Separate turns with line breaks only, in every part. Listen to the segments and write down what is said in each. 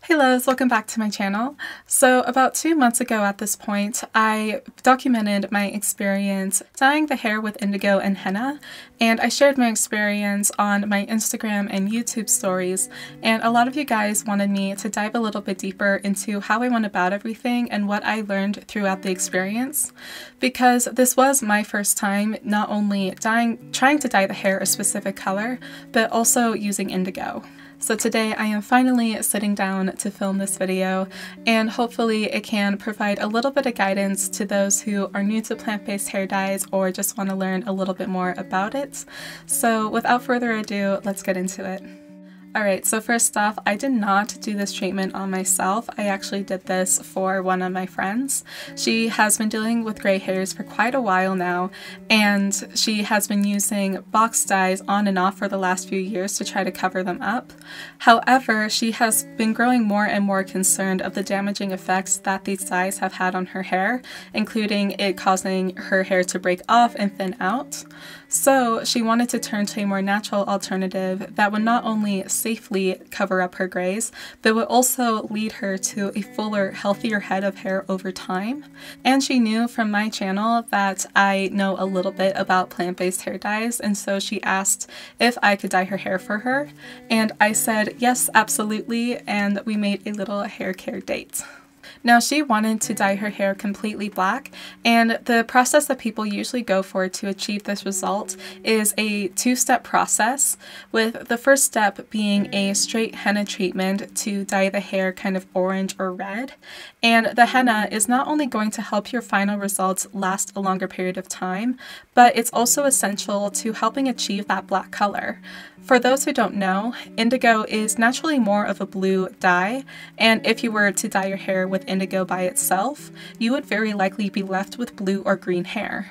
Hey loves, welcome back to my channel. So about 2 months ago at this point, I documented my experience dyeing the hair with indigo and henna, and I shared my experience on my Instagram and YouTube stories, and a lot of you guys wanted me to dive a little bit deeper into how I went about everything and what I learned throughout the experience, because this was my first time not only trying to dye the hair a specific color, but also using indigo. So today I am finally sitting down to film this video, and hopefully it can provide a little bit of guidance to those who are new to plant-based hair dyes or just want to learn a little bit more about it. So without further ado, let's get into it. Alright, so first off, I did not do this treatment on myself. I actually did this for one of my friends. She has been dealing with gray hairs for quite a while now, and she has been using box dyes on and off for the last few years to try to cover them up. However, she has been growing more and more concerned of the damaging effects that these dyes have had on her hair, including it causing her hair to break off and thin out. So she wanted to turn to a more natural alternative that would not only safely cover up her grays, but would also lead her to a fuller, healthier head of hair over time. And she knew from my channel that I know a little bit about plant-based hair dyes, and so she asked if I could dye her hair for her. And I said yes, absolutely, and we made a little hair care date. Now, she wanted to dye her hair completely black, and the process that people usually go for to achieve this result is a two-step process, with the first step being a straight henna treatment to dye the hair kind of orange or red. And the henna is not only going to help your final results last a longer period of time, but it's also essential to helping achieve that black color. For those who don't know, indigo is naturally more of a blue dye, and if you were to dye your hair with indigo by itself, you would very likely be left with blue or green hair.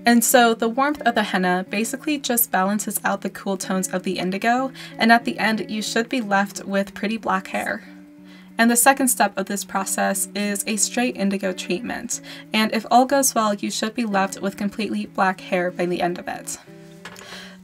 And so the warmth of the henna basically just balances out the cool tones of the indigo, and at the end you should be left with pretty black hair. And the second step of this process is a straight indigo treatment, and if all goes well, you should be left with completely black hair by the end of it.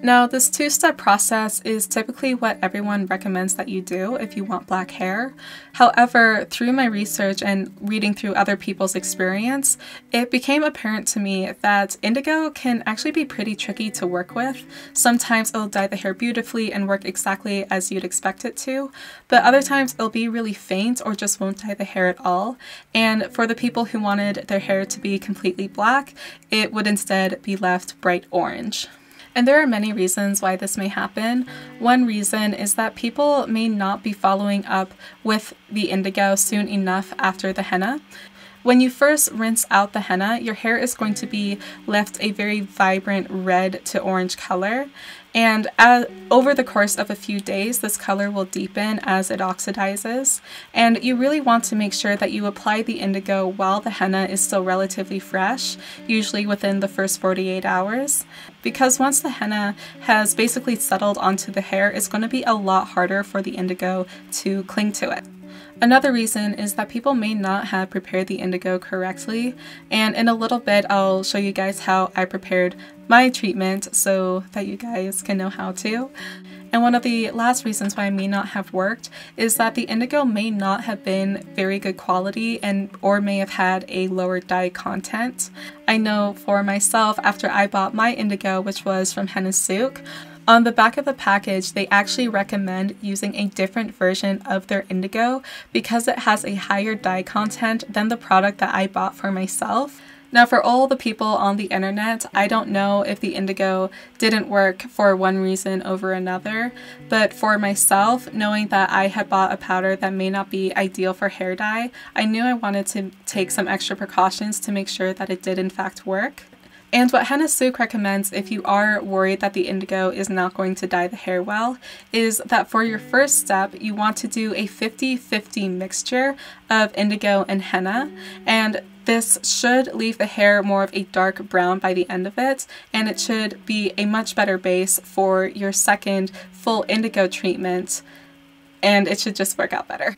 Now, this two-step process is typically what everyone recommends that you do if you want black hair. However, through my research and reading through other people's experience, it became apparent to me that indigo can actually be pretty tricky to work with. Sometimes it'll dye the hair beautifully and work exactly as you'd expect it to, but other times it'll be really faint or just won't dye the hair at all. And for the people who wanted their hair to be completely black, it would instead be left bright orange. And there are many reasons why this may happen. One reason is that people may not be following up with the indigo soon enough after the henna. When you first rinse out the henna, your hair is going to be left a very vibrant red to orange color. And over the course of a few days, this color will deepen as it oxidizes. And you really want to make sure that you apply the indigo while the henna is still relatively fresh, usually within the first 48 hours. Because once the henna has basically settled onto the hair, it's going to be a lot harder for the indigo to cling to it. Another reason is that people may not have prepared the indigo correctly, and in a little bit I'll show you guys how I prepared my treatment so that you guys can know how to. And one of the last reasons why it may not have worked is that the indigo may not have been very good quality or may have had a lower dye content. I know for myself, after I bought my indigo, which was from Henna, on the back of the package, they actually recommend using a different version of their indigo because it has a higher dye content than the product that I bought for myself. Now, for all the people on the internet, I don't know if the indigo didn't work for one reason over another, but for myself, knowing that I had bought a powder that may not be ideal for hair dye, I knew I wanted to take some extra precautions to make sure that it did in fact work. And what Henna recommends if you are worried that the indigo is not going to dye the hair well is that for your first step, you want to do a 50-50 mixture of indigo and henna, and this should leave the hair more of a dark brown by the end of it, and it should be a much better base for your second full indigo treatment, and it should just work out better.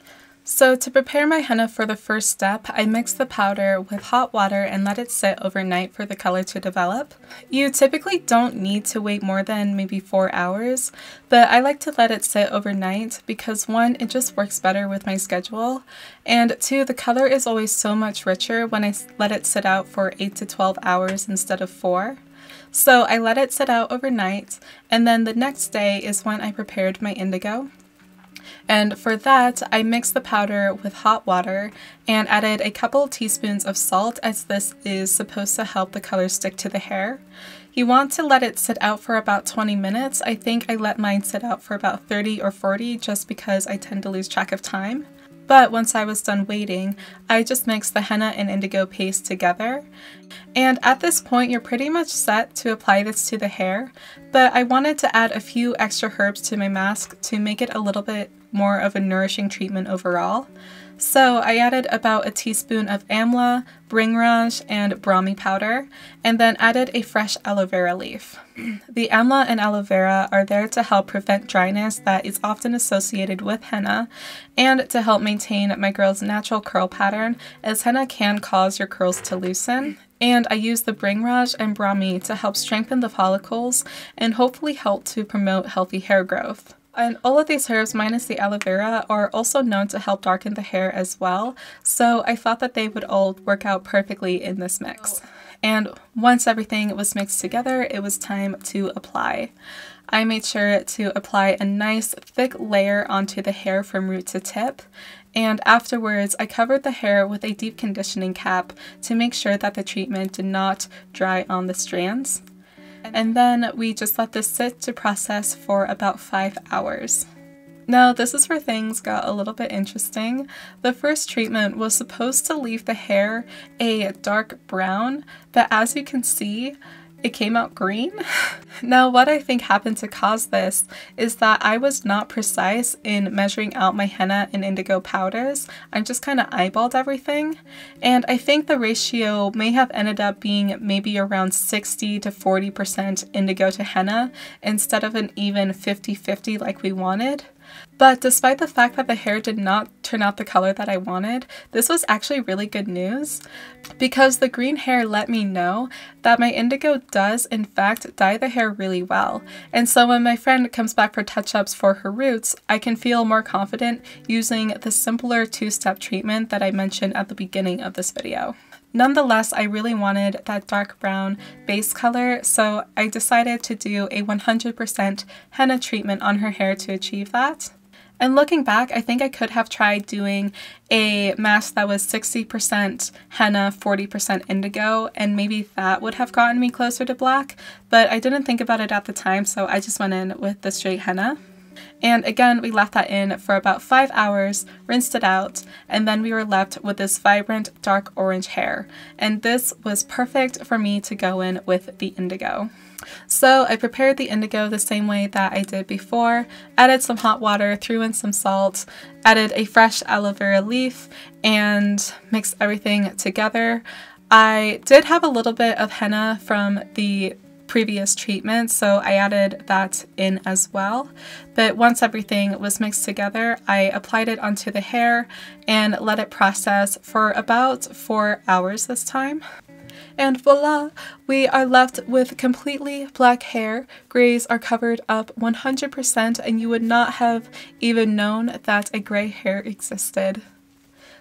So to prepare my henna for the first step, I mix the powder with hot water and let it sit overnight for the color to develop. You typically don't need to wait more than maybe 4 hours, but I like to let it sit overnight because 1, it just works better with my schedule, and 2, the color is always so much richer when I let it sit out for 8 to 12 hours instead of 4. So I let it sit out overnight, and then the next day is when I prepared my indigo. And for that, I mixed the powder with hot water and added a couple teaspoons of salt, as this is supposed to help the color stick to the hair. You want to let it sit out for about 20 minutes. I think I let mine sit out for about 30 or 40 just because I tend to lose track of time. But once I was done waiting, I just mixed the henna and indigo paste together. And at this point, you're pretty much set to apply this to the hair, but I wanted to add a few extra herbs to my mask to make it a little bit more of a nourishing treatment overall. So I added about a teaspoon of amla, bringraj, and brahmi powder, and then added a fresh aloe vera leaf. The amla and aloe vera are there to help prevent dryness that is often associated with henna, and to help maintain my girl's natural curl pattern, as henna can cause your curls to loosen. And I use the bringraj and brahmi to help strengthen the follicles and hopefully help to promote healthy hair growth. And all of these herbs, minus the aloe vera, are also known to help darken the hair as well, so I thought that they would all work out perfectly in this mix. And once everything was mixed together, it was time to apply. I made sure to apply a nice thick layer onto the hair from root to tip, and afterwards I covered the hair with a deep conditioning cap to make sure that the treatment did not dry on the strands. And then we just let this sit to process for about 5 hours. Now, this is where things got a little bit interesting. The first treatment was supposed to leave the hair a dark brown, but as you can see, it came out green. Now, what I think happened to cause this is that I was not precise in measuring out my henna and indigo powders. I just kind of eyeballed everything, and I think the ratio may have ended up being maybe around 60 to 40% indigo to henna instead of an even 50-50 like we wanted. But despite the fact that the hair did not turn out the color that I wanted, this was actually really good news, because the green hair let me know that my indigo does in fact dye the hair really well. And so when my friend comes back for touch-ups for her roots, I can feel more confident using the simpler 2-step treatment that I mentioned at the beginning of this video. Nonetheless, I really wanted that dark brown base color, so I decided to do a 100% henna treatment on her hair to achieve that. And looking back, I think I could have tried doing a mask that was 60% henna, 40% indigo, and maybe that would have gotten me closer to black, but I didn't think about it at the time, so I just went in with the straight henna. And again, we left that in for about 5 hours, rinsed it out, and then we were left with this vibrant dark orange hair. And this was perfect for me to go in with the indigo. So I prepared the indigo the same way that I did before, added some hot water, threw in some salt, added a fresh aloe vera leaf, and mixed everything together. I did have a little bit of henna from the previous treatment, so I added that in as well. But once everything was mixed together, I applied it onto the hair and let it process for about 4 hours this time. And voila! We are left with completely black hair. Grays are covered up 100%, and you would not have even known that a gray hair existed.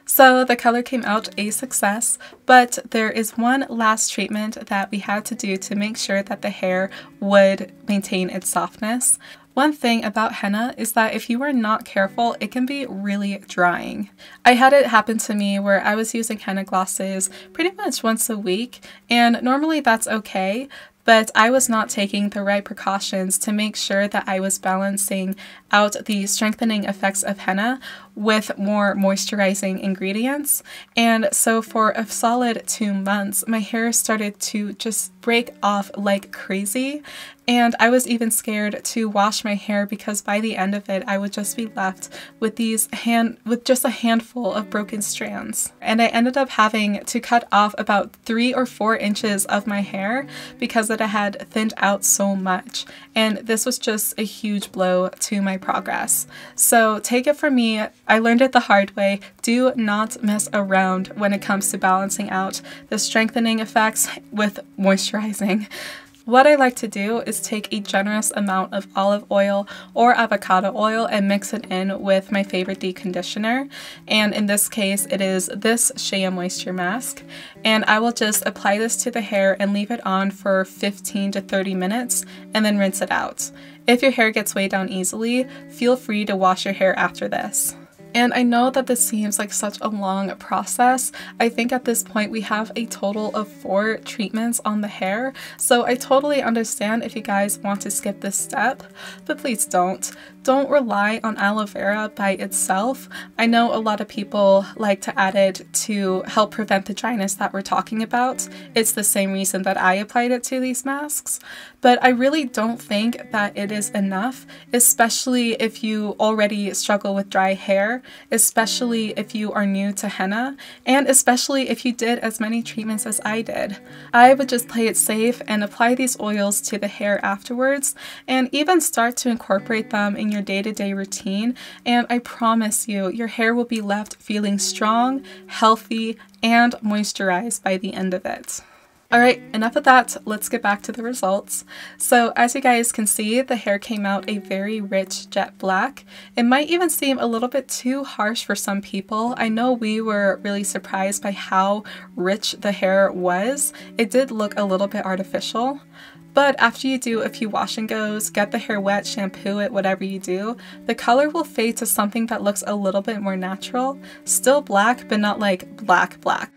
So the color came out a success, but there is one last treatment that we had to do to make sure that the hair would maintain its softness. One thing about henna is that if you are not careful, it can be really drying. I had it happen to me where I was using henna glosses pretty much once a week, and normally that's okay, but I was not taking the right precautions to make sure that I was balancing out the strengthening effects of henna with more moisturizing ingredients. And so for a solid 2 months, my hair started to just break off like crazy. And I was even scared to wash my hair because by the end of it, I would just be left with just a handful of broken strands. And I ended up having to cut off about 3 or 4 inches of my hair because it had thinned out so much. And this was just a huge blow to my progress. So take it from me, I learned it the hard way. Do not mess around when it comes to balancing out the strengthening effects with moisturizing. What I like to do is take a generous amount of olive oil or avocado oil and mix it in with my favorite deep conditioner. And in this case, it is this Shea Moisture Mask. And I will just apply this to the hair and leave it on for 15 to 30 minutes and then rinse it out. If your hair gets weighed down easily, feel free to wash your hair after this. And I know that this seems like such a long process. I think at this point we have a total of 4 treatments on the hair, so I totally understand if you guys want to skip this step, but please don't. Don't rely on aloe vera by itself. I know a lot of people like to add it to help prevent the dryness that we're talking about. It's the same reason that I applied it to these masks, but I really don't think that it is enough, especially if you already struggle with dry hair, especially if you are new to henna, and especially if you did as many treatments as I did. I would just play it safe and apply these oils to the hair afterwards, and even start to incorporate them in your day-to-day routine, and I promise you, your hair will be left feeling strong, healthy, and moisturized by the end of it. Alright, enough of that, let's get back to the results. So as you guys can see, the hair came out a very rich jet black. It might even seem a little bit too harsh for some people. I know we were really surprised by how rich the hair was. It did look a little bit artificial. But after you do a few wash and goes, get the hair wet, shampoo it, whatever you do, the color will fade to something that looks a little bit more natural. Still black, but not like black black.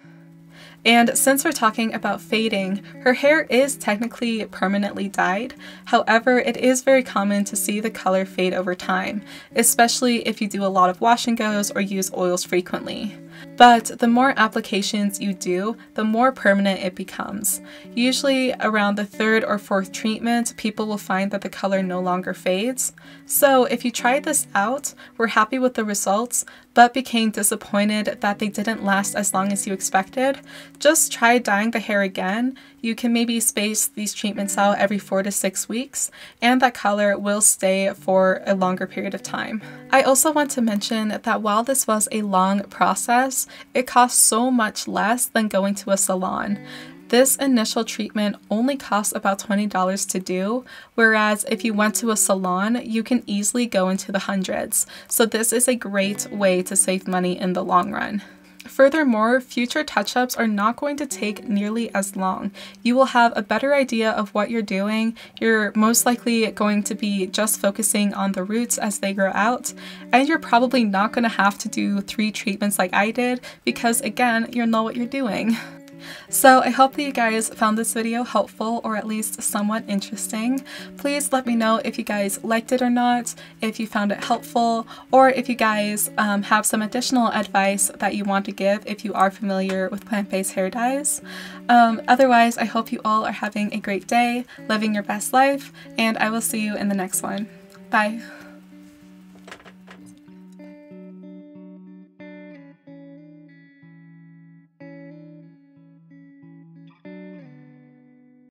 And since we're talking about fading, her hair is technically permanently dyed. However, it is very common to see the color fade over time, especially if you do a lot of wash and goes or use oils frequently. But the more applications you do, the more permanent it becomes. Usually around the 3rd or 4th treatment, people will find that the color no longer fades. So if you tried this out, were happy with the results, but became disappointed that they didn't last as long as you expected, just try dyeing the hair again. You can maybe space these treatments out every 4 to 6 weeks, and that color will stay for a longer period of time. I also want to mention that while this was a long process, it costs so much less than going to a salon. This initial treatment only costs about $20 to do, whereas if you went to a salon, you can easily go into the hundreds. So this is a great way to save money in the long run. Furthermore, future touch-ups are not going to take nearly as long. You will have a better idea of what you're doing. You're most likely going to be just focusing on the roots as they grow out, and you're probably not going to have to do 3 treatments like I did because, again, you know what you're doing. So I hope that you guys found this video helpful or at least somewhat interesting. Please let me know if you guys liked it or not, if you found it helpful, or if you guys have some additional advice that you want to give if you are familiar with plant-based hair dyes. Otherwise, I hope you all are having a great day, living your best life, and I will see you in the next one. Bye!